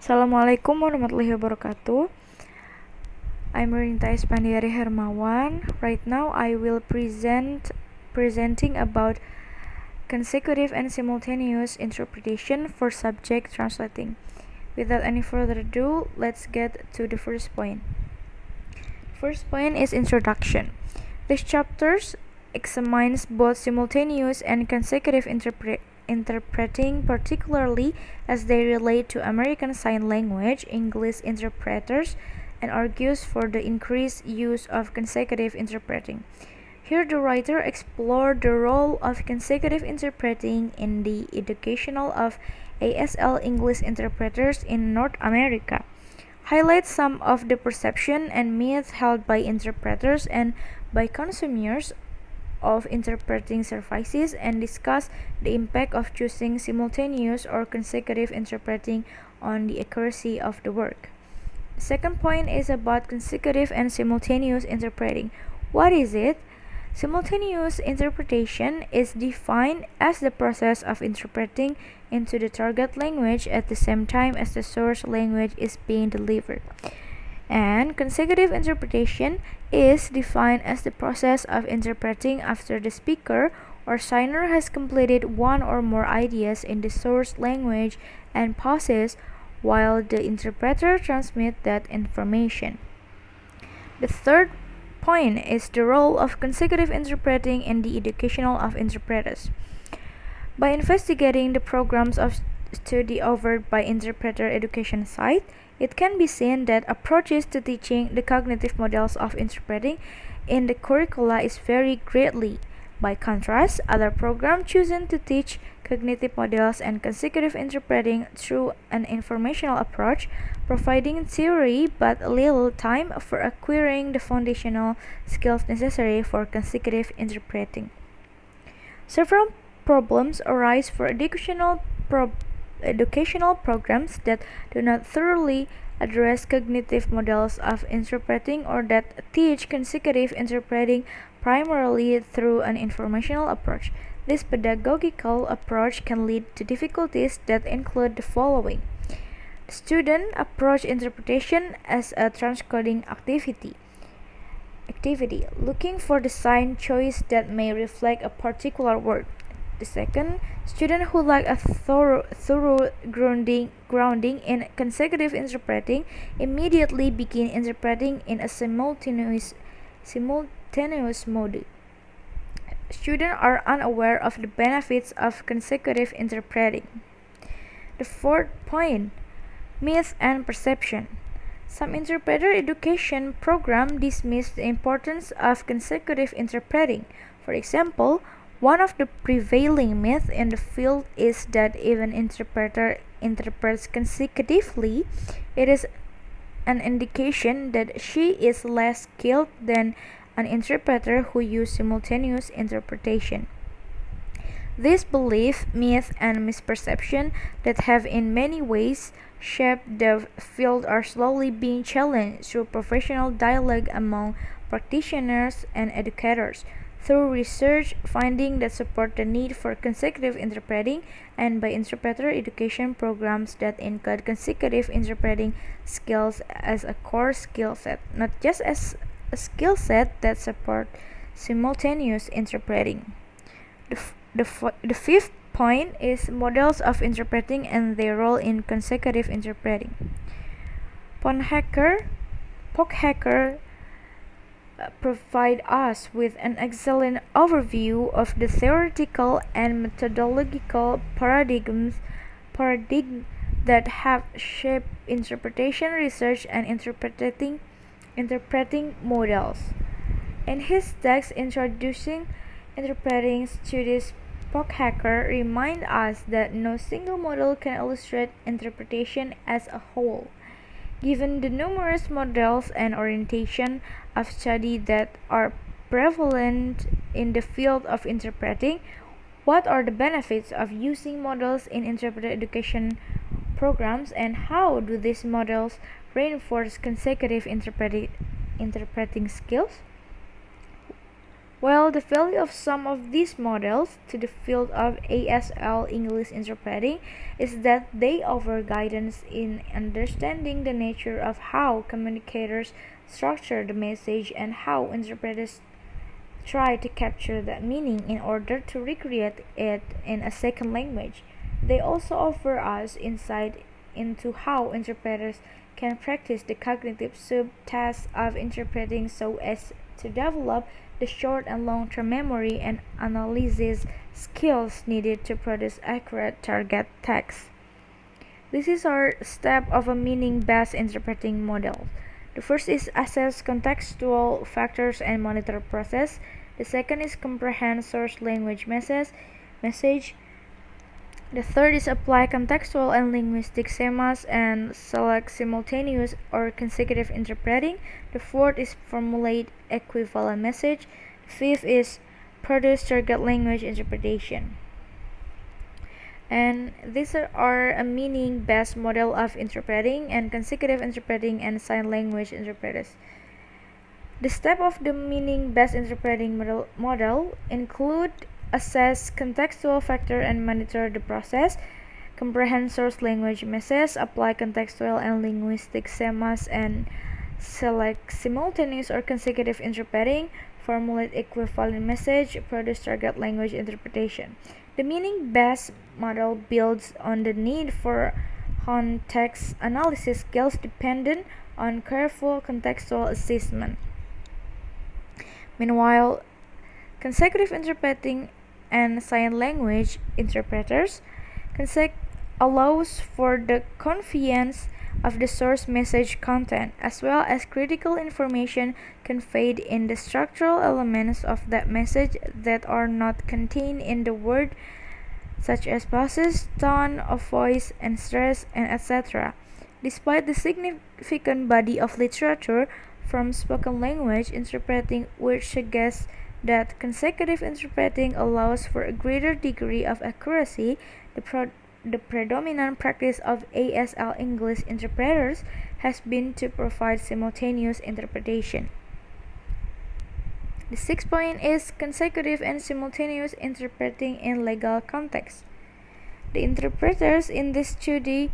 Assalamualaikum warahmatullahi wabarakatuh. I'm Rininta Espandiary Hermawan. Right now I will presenting about consecutive and simultaneous interpretation for subject translating. Without any further ado, let's get to the first point. First point is introduction. This chapter examines both simultaneous and consecutive interpreting, particularly as they relate to American Sign Language English interpreters, and argues for the increased use of consecutive interpreting. Here the writer explored the role of consecutive interpreting in the educational of ASL English interpreters in North America, highlights some of the perception and myths held by interpreters and by consumers of interpreting services, and discuss the impact of choosing simultaneous or consecutive interpreting on the accuracy of the work. The second point is about consecutive and simultaneous interpreting. What is it? Simultaneous interpretation is defined as the process of interpreting into the target language at the same time as the source language is being delivered. And consecutive interpretation is defined as the process of interpreting after the speaker or signer has completed one or more ideas in the source language and pauses while the interpreter transmits that information. The third point is the role of consecutive interpreting in the educational of interpreters. By investigating the programs of study offered by interpreter education site, it can be seen that approaches to teaching the cognitive models of interpreting in the curricula is vary greatly. By contrast, other programs chosen to teach cognitive models and consecutive interpreting through an informational approach, providing theory but little time for acquiring the foundational skills necessary for consecutive interpreting. Several problems arise for educational programs that do not thoroughly address cognitive models of interpreting or that teach consecutive interpreting primarily through an informational approach. This pedagogical approach can lead to difficulties that include the following. The student approach interpretation as a transcoding activity, looking for the sign choice that may reflect a particular word. The second, students who lack a thorough grounding in consecutive interpreting immediately begin interpreting in a simultaneous mode. Students are unaware of the benefits of consecutive interpreting. The fourth point, myth and perception. Some interpreter education programs dismiss the importance of consecutive interpreting. For example, one of the prevailing myths in the field is that if an interpreter interprets consecutively, it is an indication that she is less skilled than an interpreter who uses simultaneous interpretation. This belief, myth, and misperception that have in many ways shaped the field are slowly being challenged through professional dialogue among practitioners and educators, through research findings that support the need for consecutive interpreting, and by interpreter education programs that include consecutive interpreting skills as a core skill set, not just as a skill set that supports simultaneous interpreting. The fifth point is models of interpreting and their role in consecutive interpreting. Pockhacker provide us with an excellent overview of the theoretical and methodological paradigms that have shaped interpretation research and interpreting models. In his text introducing interpreting studies, Pockhacker reminds us that no single model can illustrate interpretation as a whole. Given the numerous models and orientation of study that are prevalent in the field of interpreting, what are the benefits of using models in interpreter education programs, and how do these models reinforce consecutive interpreting skills? While the value of some of these models to the field of ASL English interpreting is that they offer guidance in understanding the nature of how communicators structure the message and how interpreters try to capture that meaning in order to recreate it in a second language. They also offer us insight into how interpreters can practice the cognitive subtasks of interpreting so as to develop the short and long-term memory and analysis skills needed to produce accurate target text. This is our step of a meaning-based interpreting model. The first is assess contextual factors and monitor process. The second is comprehend source language message. The third is apply contextual and linguistic schemas and select simultaneous or consecutive interpreting. The fourth is formulate equivalent message. The fifth is produce target language interpretation. And these are a meaning-based model of interpreting and consecutive interpreting and sign language interpreters. The steps of the meaning-based interpreting model include assess contextual factor and monitor the process, comprehend source language message, apply contextual and linguistic schemas and select simultaneous or consecutive interpreting, formulate equivalent message, produce target language interpretation. The meaning-based model builds on the need for context analysis skills dependent on careful contextual assessment. Meanwhile, consecutive interpreting and sign language interpreters allows for the conveyance of the source message content as well as critical information conveyed in the structural elements of that message that are not contained in the word, such as pauses, tone of voice, and stress, and etc. Despite the significant body of literature from spoken language interpreting which suggests that consecutive interpreting allows for a greater degree of accuracy, the predominant practice of ASL English interpreters has been to provide simultaneous interpretation. The sixth point is consecutive and simultaneous interpreting in legal context. The interpreters in this study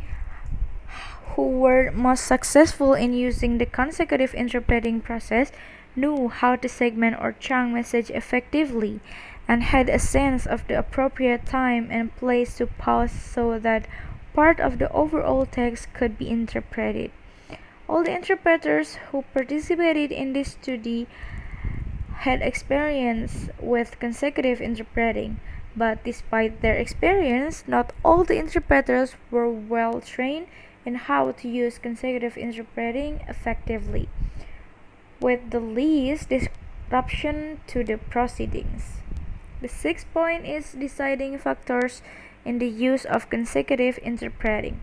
who were most successful in using the consecutive interpreting process knew how to segment or chunk message effectively and had a sense of the appropriate time and place to pause so that part of the overall text could be interpreted. All the interpreters who participated in this study had experience with consecutive interpreting, but despite their experience, not all the interpreters were well trained in how to use consecutive interpreting effectively, with the least disruption to the proceedings. The sixth point is deciding factors in the use of consecutive interpreting.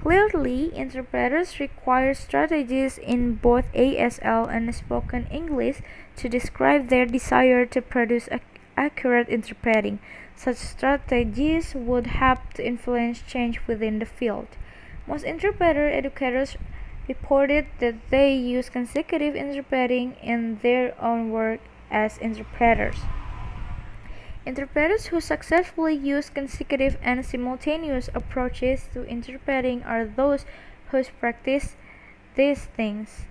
Clearly, interpreters require strategies in both ASL and spoken English to describe their desire to produce accurate interpreting. Such strategies would have to influence change within the field. Most interpreter educators reported that they use consecutive interpreting in their own work as interpreters. Interpreters who successfully use consecutive and simultaneous approaches to interpreting are those who practice these things.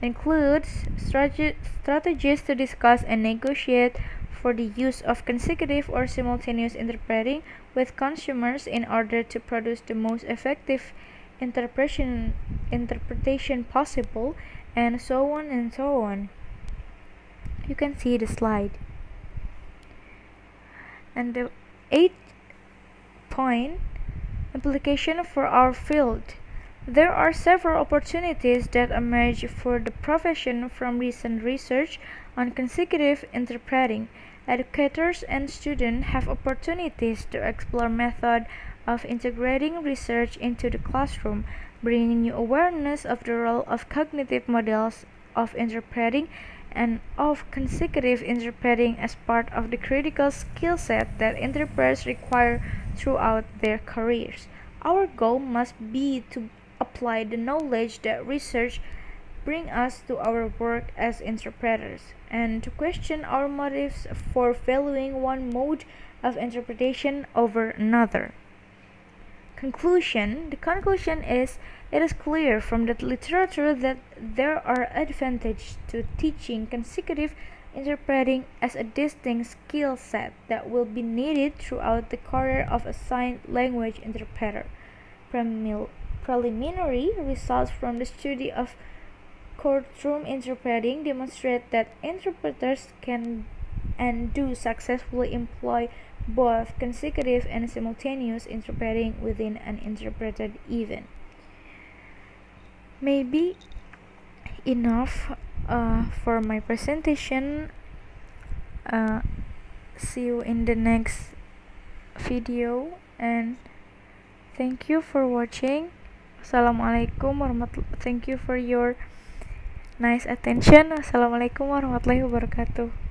Includes strategies to discuss and negotiate for the use of consecutive or simultaneous interpreting with consumers in order to produce the most effective interpretation possible, and so on and so on. You can see the slide. And the eighth point, implication for our field. There are several opportunities that emerge for the profession from recent research on consecutive interpreting. Educators and students have opportunities to explore methods of integrating research into the classroom, bringing new awareness of the role of cognitive models of interpreting and of consecutive interpreting as part of the critical skill set that interpreters require throughout their careers. Our goal must be to apply the knowledge that research bring us to our work as interpreters, and to question our motives for valuing one mode of interpretation over another. The conclusion is, it is clear from the literature that there are advantages to teaching consecutive interpreting as a distinct skill set that will be needed throughout the career of a sign language interpreter. Preliminary results from the study of courtroom interpreting demonstrate that interpreters can and do successfully employ both consecutive and simultaneous interpreting within an interpreted event. Maybe enough for my presentation. See you in the next video, and thank you for watching. Assalamualaikum warahmatullahi. Thank you for your nice attention. Assalamualaikum warahmatullahi wabarakatuh.